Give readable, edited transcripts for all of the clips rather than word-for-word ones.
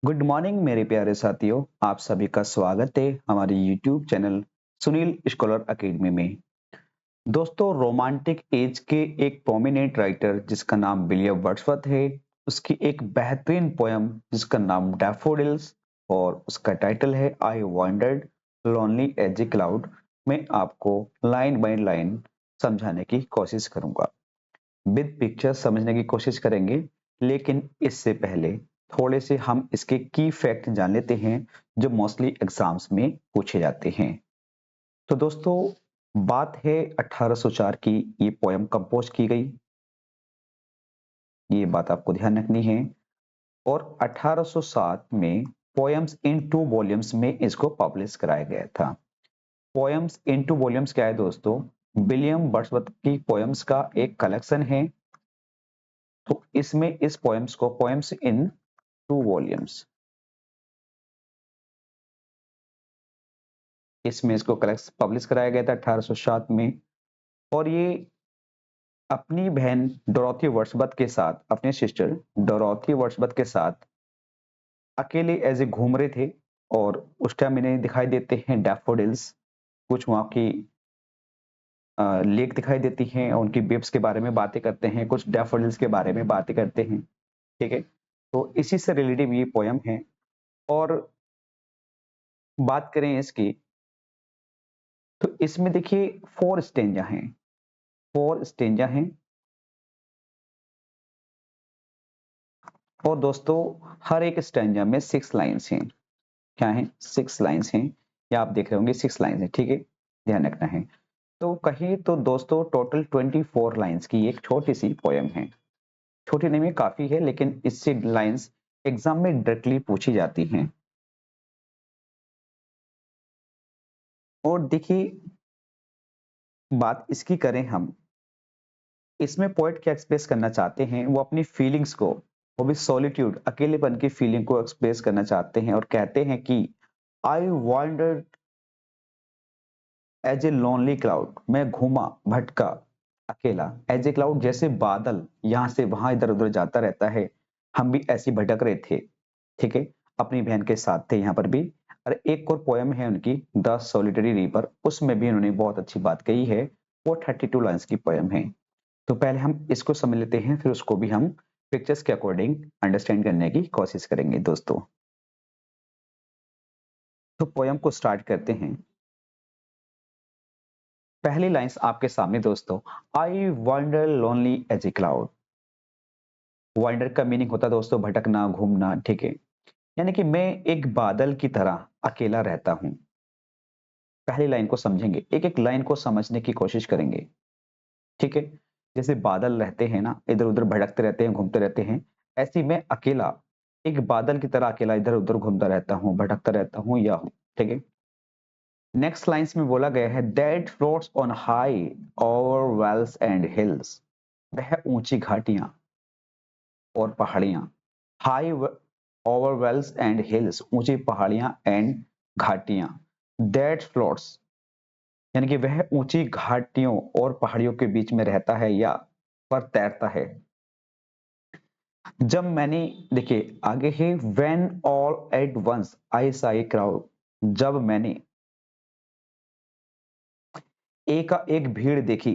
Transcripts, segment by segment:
Good morning मेरे प्यारे साथियों। आप सभी का स्वागत है हमारे YouTube channel Sunil scholar academy में। दोस्तों, रोमांटिक एज के एक प्रोमिनेंट राइटर जिसका नाम विलियम वर्ड्सवर्थ है, उसकी एक बेहतरीन पोयम जिसका नाम डैफोडिल्स और उसका टाइटल है I wandered lonely as a cloud. मैं आपको लाइन बाय लाइन समझाने की कोशिश करूंगा, विद पिक्चर समझने की कोशिश करेंगे। लेकिन इससे पहले थोड़े से हम इसके की फैक्ट जान लेते हैं जो मोस्टली एग्जाम्स में पूछे जाते हैं। तो दोस्तों, बात है 1804 की, ये पोयम कंपोज की गई, ये बात आपको ध्यान रखनी है। और 1807 में पोयम्स इन टू वॉल्यूम्स में इसको पब्लिश कराया गया था। पोयम्स इन टू वॉल्यूम्स क्या है दोस्तों? विलियम वर्ड्सवर्थ की पोयम्स का एक कलेक्शन है। तो इसमें इस पोयम्स को पोयम्स इन टू वॉल्यूम्स, इसमें इसको कलेक्ट पब्लिश कराया गया था 1807 में। और ये अपनी बहन डोरोथी वर्ड्सवर्थ के साथ, अपने सिस्टर डोरोथी वर्ड्सवर्थ के साथ अकेले ऐसे घूम रहे थे। और उस टाइम इन्हें दिखाई देते हैं डैफोडिल्स, कुछ वहां की लेक दिखाई देती हैं और उनकी बेब्स के बारे में बातें करते हैं, कुछ डैफोडिल्स के बारे में बातें करते हैं। ठीक है, तो इसी से रिलेटिव ये पोयम है। और बात करें इसकी, तो इसमें देखिए फोर स्टेंजा हैं, फोर स्टेंजा हैं। और दोस्तों, हर एक स्टैंजा में 6 लाइन्स हैं। क्या है? 6 लाइन्स हैं। या आप देख रहे होंगे 6 लाइन्स हैं। ठीक है, ध्यान रखना है। तो कहीं तो दोस्तों टोटल 24 लाइन्स की एक छोटी सी पोयम है। छोटी नहीं है, काफी है, लेकिन इससे लाइन्स एग्जाम में डायरेक्टली पूछी जाती हैं। और देखिए, बात इसकी करें हम, इसमें पोएट क्या एक्सप्रेस करना चाहते हैं, वो अपनी फीलिंग्स को, वो भी सॉलिट्यूड, अकेलेपन की फीलिंग को एक्सप्रेस करना चाहते हैं। और कहते हैं कि I wandered as a lonely cloud, मैं घूमा भटका अकेला, एज ए क्लाउड जैसे बादल यहां से वहां इधर उधर जाता रहता है, हम भी ऐसे भटक रहे थे। ठीक है, अपनी बहन के साथ थे यहाँ पर भी। और एक और पोयम है उनकी, द सॉलिटरी रिवर, उसमें भी उन्होंने बहुत अच्छी बात कही है। वो 32 लाइन्स की पोयम है। तो पहले हम इसको समझ लेते हैं, फिर उसको भी हम पिक्चर्स के अकॉर्डिंग अंडरस्टैंड करने की कोशिश करेंगे दोस्तों। तो पोयम को स्टार्ट करते हैं। पहली लाइंस आपके सामने दोस्तों, I wander lonely as a cloud. Wander का मीनिंग होता है दोस्तों भटकना, घूमना। ठीक है, यानी कि मैं एक बादल की तरह अकेला रहता हूं। पहली लाइन को समझेंगे, एक एक लाइन को समझने की कोशिश करेंगे। ठीक है, जैसे बादल रहते हैं ना, इधर उधर भटकते रहते हैं, घूमते रहते हैं, ऐसी मैं अकेला, एक बादल की तरह अकेला इधर उधर घूमता रहता हूँ, भटकता रहता हूँ या हूँ। ठीक है, नेक्स्ट लाइंस में बोला गया है that floats on high over vales and hills. वह ऊंची घाटियां और पहाड़ियां, high over vales and hills, ऊंची पहाड़ियां एंड घाटियां। दैट फ्लोट्स, यानी कि वह ऊंची घाटियों और पहाड़ियों के बीच में रहता है या पर तैरता है। जब मैंने, देखिए आगे है when all at once I saw a crowd, जब मैंने एक एक भीड़ देखी।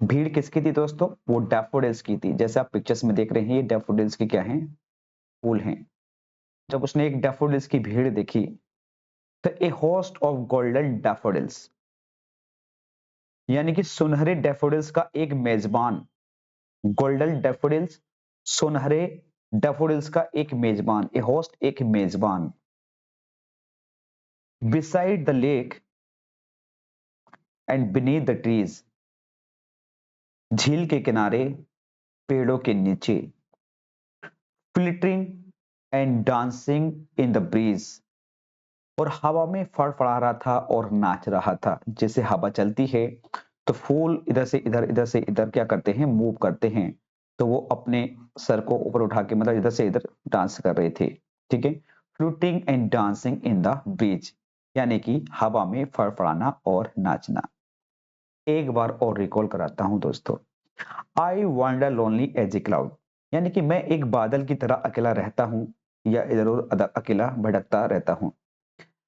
भीड़ किसकी थी दोस्तों? वो डैफोडिल्स की थी। जैसे आप पिक्चर्स में देख रहे हैं, ये डैफोडिल्स की क्या है? फूल हैं। जब उसने एक डैफोडिल्स की भीड़ देखी, तो ए होस्ट ऑफ गोल्डन डैफोडिल्स, यानी कि सुनहरे डैफोडिल्स का एक मेजबान, गोल्डन डैफोडिल्स, सुनहरे डैफोडिल्स का एक मेजबान, ए होस्ट एक मेजबान, beside the lake and beneath the trees, झील के किनारे, पेड़ों के नीचे, fluttering and dancing in the breeze, और हवा में फड़फड़ा रहा था और नाच रहा था। जैसे हवा चलती है तो फूल इधर से इधर, इधर से इधर क्या करते हैं? मूव करते हैं। तो वो अपने सर को ऊपर उठा के, मतलब इधर से इधर डांस कर रहे थे। ठीक है, fluting and dancing in the bridge, यानी कि हवा में फड़फड़ाना और नाचना। एक बार और रिकॉल कराता हूं दोस्तों, I wander lonely as a cloud, यानी कि मैं एक बादल की तरह अकेला रहता हूं। या इधर-उधर अकेला भटकता रहता हूँ।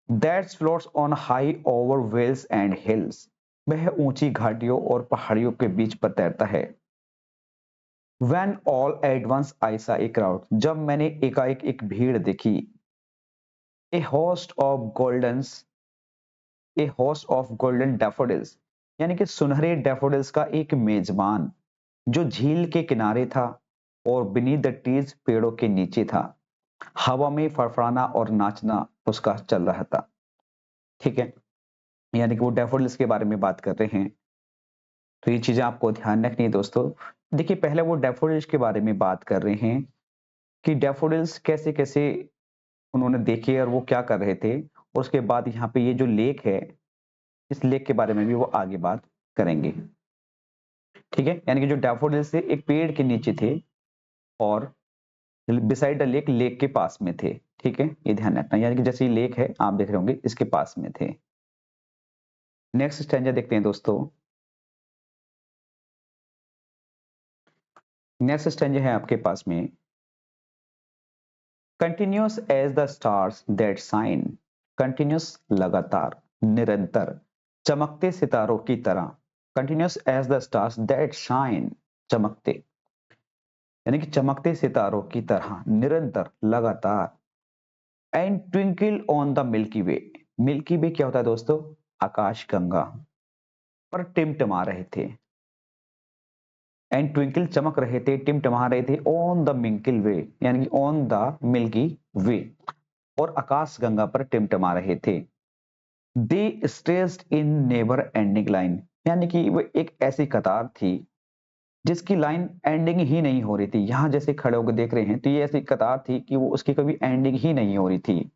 That's floats on high over vales and hills. वह ऊंची घाटियों और पहाड़ियों के बीच पर तैरता है। When all at once I saw a crowd, जब मैंने एकाएक एक भीड़ देखी। A host of goldens, A host of golden daffodils, यानी कि सुनहरे डैफोडिल्स का एक मेजबान जो झील के किनारे था और बीनीथ द ट्रीज पेड़ों के नीचे था। हवा में फड़फड़ाना और नाचना उसका चल रहा था। ठीक है, यानी कि वो डैफोडिल्स के बारे में बात कर रहे हैं। तो ये चीजें आपको ध्यान रखनी है दोस्तों। देखिए, पहले वो डैफोडिल्स के बारे में बात कर रहे हैं कि डैफोडिल्स कैसे कैसे उन्होंने देखे और वो क्या कर रहे थे। उसके बाद यहाँ पे ये जो लेक है, इस लेक के बारे में भी वो आगे बात करेंगे। ठीक है, यानी कि जो डैफोडिल्स थे एक पेड़ के नीचे थे और बिसाइड द लेक, लेक के पास में थे। ठीक है, ये ध्यान रखना, यानी कि जैसे ये लेक है आप देख रहे होंगे इसके पास में थे। नेक्स्ट स्टैंजा देखते हैं दोस्तों। नेक्स्ट स्टैंजा है आपके पास में, continuous as the stars that shine. Continuous लगातार, निरंतर, चमकते सितारों की तरह। Continuous as the stars that shine, चमकते, यानी कि चमकते सितारों की तरह, निरंतर, लगातार। And twinkle on the milky way. Milky way क्या होता है दोस्तों? आकाश गंगा पर टिमटिमा रहे थे। एंड ट्विंकल, चमक रहे थे, टिमटिमा रहे थे, ऑन द मिल्की वे, यानी कि ऑन द मिल्की वे, और आकाश गंगा पर टिमटिमा रहे थे। They stretched in never ending line, यानी कि वो एक ऐसी कतार थी जिसकी लाइन एंडिंग ही नहीं हो रही थी। यहां जैसे खड़े होकर देख रहे हैं तो ये ऐसी कतार थी कि वो उसकी कभी एंडिंग ही नहीं हो रही थी।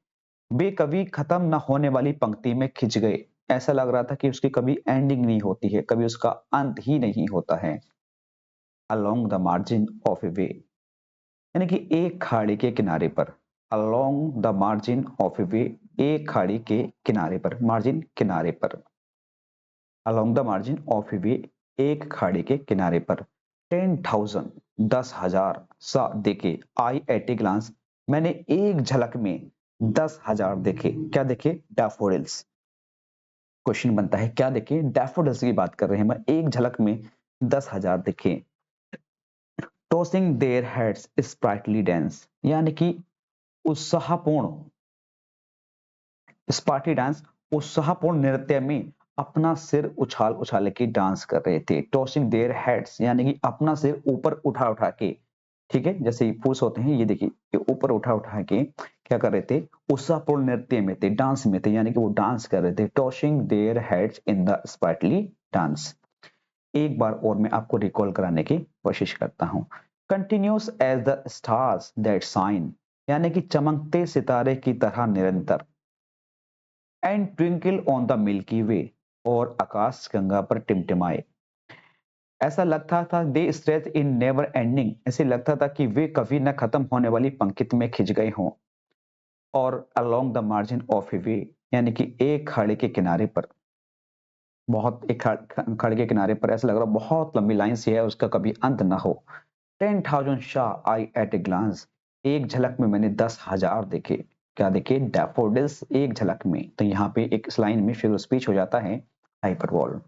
वे कभी खत्म न होने वाली पंक्ति में खिंच गए। ऐसा लग रहा था कि उसकी कभी एंडिंग नहीं होती है, कभी उसका अंत ही नहीं होता है। अलोंग द मार्जिन ऑफ ए वे, यानी कि एक खाड़ी के किनारे पर। अलोंग द मार्जिन ऑफ ए वे, एक खाड़ी के किनारे पर, मार्जिन किनारे पर। अलोंग द मार्जिन ऑफ ए वे, एक खाड़ी के किनारे पर। 10,000, 10,000 सा देखे, आई एट ए ग्लांस, मैंने एक झलक में 10,000 देखे। क्या देखे? डैफोडिल्स। क्वेश्चन बनता है क्या देखे? डैफोडिल्स की बात कर रहे हैं, मैं एक झलक में 10,000 देखे। Tossing their heads sprightly dance, यानी कि उत्साहपूर्ण, स्पार्टी डांस, उत्साहपूर्ण नृत्य में अपना सिर उछाल उछाल के डांस कर रहे थे। टॉसिंग देयर हेड्स, यानी कि अपना सिर ऊपर उठा उठा के। ठीक है, जैसे पुरुष होते हैं, ये देखिए, ये ऊपर उठा उठा के क्या कर रहे थे? उत्साहपूर्ण नृत्य में थे, डांस में थे, यानी कि वो डांस कर रहे थे। Tossing their heads in the sprightly dance. एक बार और मैं आपको रिकॉल कराने की कोशिश करता हूं। Continuous as the stars that shine, यानी कि चमकते सितारे की तरह निरंतर। And twinkle on the milky way, और आकाश गंगा पर टिमटिमाए। ऐसा लगता था they stretch in never ending, ऐसे लगता था कि वे कभी न खत्म होने वाली पंक्ति में खिंच गए हों। और अलोंग द मार्जिन ऑफ ए वे, यानी कि एक खाड़ी के किनारे पर, बहुत एक खाड़ी के किनारे पर ऐसा लग रहा बहुत लंबी लाइन सी है, उसका कभी अंत ना हो। 10,000 शाह आई एट ए ग्लांस, एक झलक में मैंने 10,000 देखे। क्या देखे? डैफोडिल्स, एक झलक में। तो यहाँ पे एक इस लाइन में फिगर स्पीच हो जाता है hyperbole.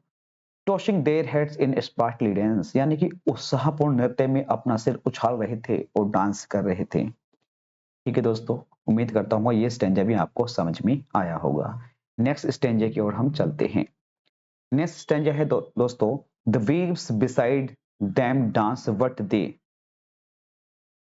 Tossing their heads in sparkly dance, यानी कि उत्साहपूर्ण नृत्य में अपना सिर उछाल रहे थे और डांस कर रहे थे। ठीक है दोस्तों, उम्मीद करता हूँ ये स्टेंजा भी आपको समझ में आया होगा। नेक्स्ट स्टेंजे की ओर हम चलते हैं। नेक्स्ट स्टेंजा है दोस्तों, the waves beside them dance what they,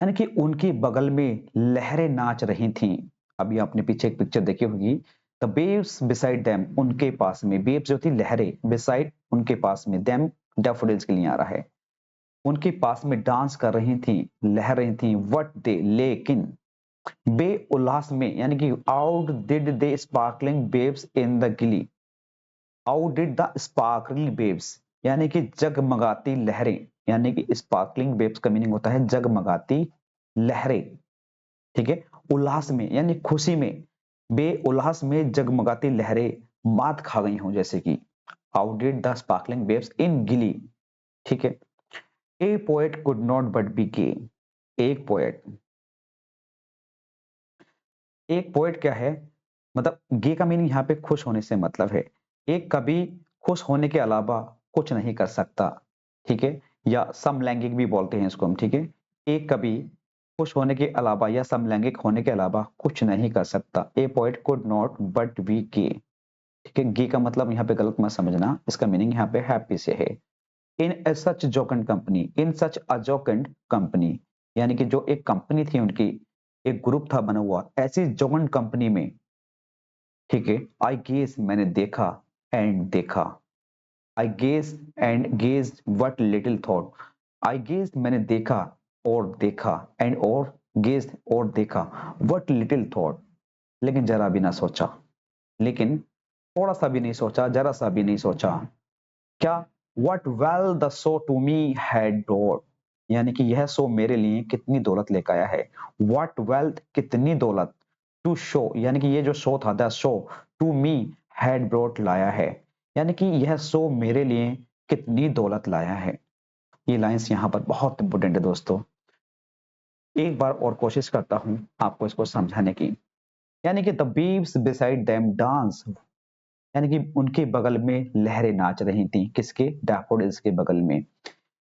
यानी कि उनके बगल में लहरें नाच रही थीं। अभी आपने पीछे एक पिक्चर देखी होगी। द वेव्स बिसाइड देम, उनके पास में, वेव्स जो थी लहरें, बिसाइड उनके पास में, देम डैफोडिल्स के लिए आ रहा है, उनके पास में डांस कर रही थी, लहर रही थी। व्हाट दे, लेकिन, बे उल्लास में, यानी कि outdid they sparkling waves in the glee. Outdid the sparkling waves, यानी कि जगमगाती लहरें, यानी कि स्पार्कलिंग वेव्स का मीनिंग होता है जगमगाती लहरें। ठीक है, उल्लास में यानी खुशी में, बे उल्लास में जगमगाती लहरें मात खा गई हों, जैसे कि outdid the sparkling waves in glee. ठीक है, a poet could not but be gay, एक पोएट एक पोएट क्या है, मतलब गे का मीनिंग यहाँ पे खुश होने से मतलब है। एक कवि खुश होने के अलावा कुछ नहीं कर सकता, ठीक है? या समलैंगिक भी बोलते हैं इसको हम, ठीक है? एक कवि खुश होने के अलावा या समलैंगिक होने के अलावा कुछ नहीं कर सकता। A poet could not but be gay, ठीक है? गे का मतलब यहाँ पे गलत मत समझना, इसका मीनिंग यहाँ पे हैप्पी से है। इन ए सच जोकेंट कंपनी, इन सच अ जोकेंट कंपनी, यानी कि जो एक कंपनी थी उनकी, एक ग्रुप था बना हुआ, ऐसी जोकेंट कंपनी में, ठीक है? आई गेस मैंने देखा, एंड देखा, I gazed and gaze what little thought, I gazed मैंने देखा और देखा, एंड और गेज और देखा, व्हाट लिटिल थॉट, लेकिन जरा भी ना सोचा, लेकिन थोड़ा सा भी नहीं सोचा, जरा सा भी नहीं सोचा। क्या? What wealth the show to me had brought, यानी कि यह शो मेरे लिए कितनी दौलत लेकर आया है। वट वेल्थ कितनी दौलत, टू शो यानी कि ये जो शो था, the show to me had brought लाया है, यानी कि यह शो मेरे लिए कितनी दौलत लाया है। ये लाइंस यहाँ पर बहुत इंपॉर्टेंट है दोस्तों। एक बार और कोशिश करता हूं आपको इसको समझाने की। यानी कि द बीव्स बिसाइड देम डांस, यानी कि उनके बगल में लहरें नाच रही थी, किसके? डैफोडिल्स के बगल में।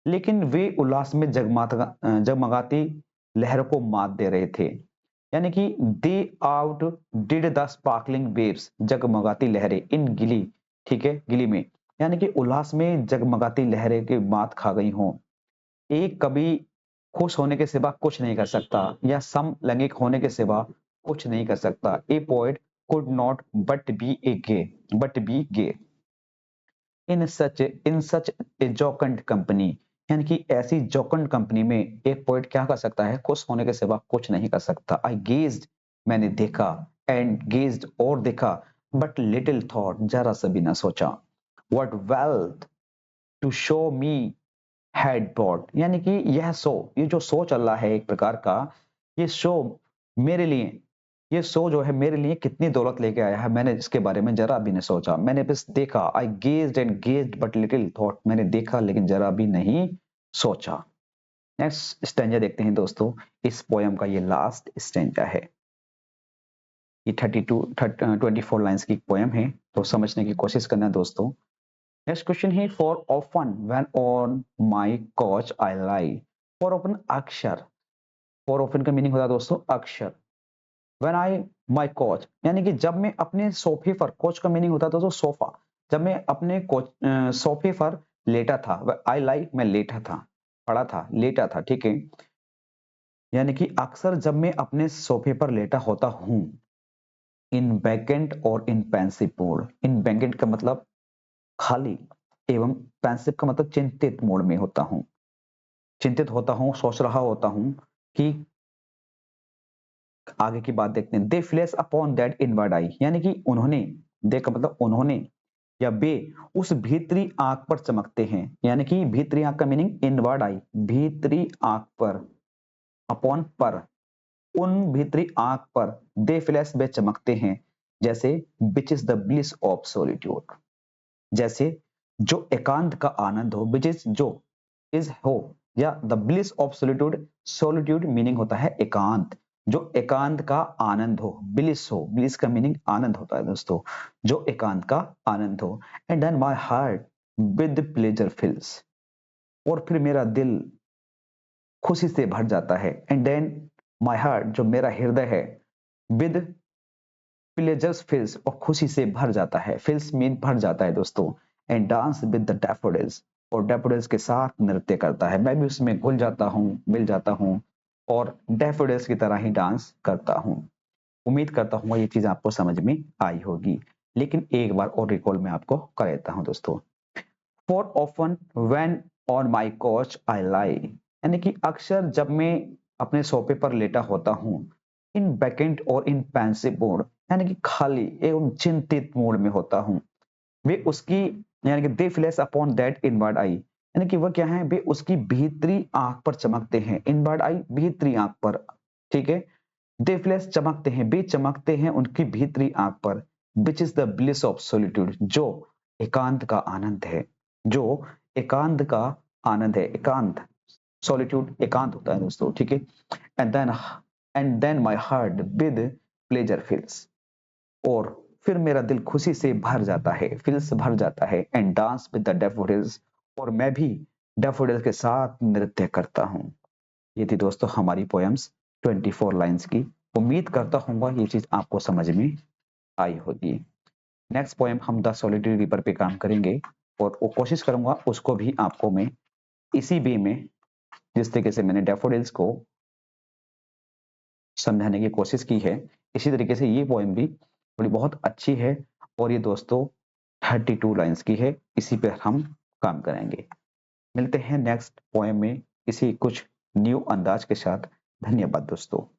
लेकिन वे उल्लास में जगमगाती लहरों को मात दे रहे थे, यानी कि they outdid the sparkling waves, जगमगाती लहरें इन गिली, ठीक है, गिली में, यानी कि उल्लास में जगमगाती लहरें की मात खा गई हों। एक कभी खुश होने के सिवा कुछ नहीं कर सकता, या समलैंगिक होने के सिवा कुछ नहीं कर सकता। A poet could not but be gay in such a jocund company, यानी कि ऐसी जोकंड कंपनी में एक पोएट क्या कर सकता है? खुश होने के सिवा कुछ नहीं कर सकता। आई गेज्ड मैंने देखा, एंड गेज्ड और देखा, बट लिटिल थॉट जरा सा भी ना सोचा, what wealth to show me had brought, यानी कि यह शो, ये जो शो चल रहा है एक प्रकार का, ये शो मेरे लिए, ये शो जो है मेरे लिए कितनी दौलत लेके आया है, मैंने इसके बारे में जरा भी नहीं सोचा, मैंने बस देखा। I gazed and gazed but little thought, मैंने देखा लेकिन जरा भी नहीं सोचा। नेक्स्ट स्टैंजा देखते हैं दोस्तों। इस पोयम का ये लास्ट स्टैंजा है। ये 24 लाइंस की पोयम है, तो समझने की कोशिश करना दोस्तों। नेक्स्ट क्वेश्चन है, for often when on my coach I lie, for often अक्षर, फॉर ऑफन का मीनिंग होता है दोस्तों अक्षर। व्हेन आई माय कोच, यानी कि जब मैं अपने सोफे पर, कोच का मीनिंग होता है दोस्तों सोफा, जब मैं अपने कोच सोफे पर लेटा था, आई लाई मैं लेटा था, पड़ा था, लेटा था, ठीक है? यानी कि अक्सर जब मैं अपने सोफे पर लेटा होता हूँ, इन वैकेंट और इन पेंसिव मोड, इन वैकेंट का मतलब खाली, एवं पेंसिव का मतलब चिंतित मोड में होता हूँ, चिंतित होता हूँ, सोच रहा होता हूँ कि आगे की बात देखते हैं। दे फ्लैश अपॉन दैट इनवर्ड आई, यानी कि उन्होंने, दे का मतलब उन्होंने, या वे उस भीतरी आंख पर चमकते हैं, यानी कि भीतरी आंख का मीनिंग इनवर्ड आई, भीतरी आंख पर, अपॉन पर, उन भीतरी आंख पर, दे फ्लैश वे चमकते हैं, जैसे which is the bliss of solitude, जैसे जो एकांत का आनंद हो, विच इज जो, इज हो, या the bliss of solitude, solitude meaning होता है एकांत, जो एकांत का आनंद हो, ब्लिस हो, ब्लिस का मीनिंग आनंद होता है दोस्तों, जो एकांत का आनंद हो। And then my heart with pleasure fills, और फिर मेरा दिल खुशी से भर जाता है। एंड देन माय हार्ट, जो मेरा हृदय है, विद प्लेजर्स फिल्स, और खुशी से भर जाता है, फिल्स मीन भर जाता है दोस्तों। And dance with the daffodils, और डैफोडिल्स के साथ नृत्य करता है, मैं भी उसमें घुल जाता हूँ, मिल जाता हूँ, और डैफोडिल्स की तरह ही डांस करता हूँ। उम्मीद करता हूँ ये चीज आपको समझ में आई होगी, लेकिन एक बार और रिकॉल मैं आपको कर देता हूँ दोस्तों। For often when on my couch I lie, यानी कि अक्सर जब मैं अपने सोफे पर लेटा होता हूँ, इन वैकेंट और इन पेंसिव मोड, यानी कि खाली एवं चिंतित मोड में होता हूँ, वे उसकी, यानी कि दे फ्लैश अपॉन दैट इनवर्ड आई, यानी कि वह क्या है? वे उसकी भीतरी आंख पर चमकते हैं, इनवर्ड आई भीतरी आंख पर, ठीक है? दे फ्लैश चमकते हैं, वे चमकते हैं उनकी भीतरी आंख पर, which is the bliss of solitude, जो एकांत का आनंद है, जो एकांत का आनंद है, एकांत, सॉलिट्यूड एकांत होता है दोस्तों, ठीक है? And then my heart with pleasure fills, और फिर मेरा दिल खुशी से भर जाता है, फील्स भर जाता है, and dance with the daffodils, और मैं भी डैफोडिल्स के साथ नृत्य करता हूँ। ये थी दोस्तों हमारी पोएम्स 24 लाइन्स की। उम्मीद करता हूँ ये चीज आपको समझ में आई होगी। नेक्स्ट पोएम हम द सॉलिटरी रिवर पे काम करेंगे, और वो कोशिश करूंगा उसको भी आपको मैं इसी वे में, जिस तरीके से मैंने डैफोडिल्स को समझाने की कोशिश की है, इसी तरीके से ये पोएम भी थोड़ी बहुत अच्छी है, और ये दोस्तों 32 लाइन्स की है। इसी पे हम काम करेंगे। मिलते हैं नेक्स्ट पोएम में इसी कुछ न्यू अंदाज के साथ। धन्यवाद दोस्तों।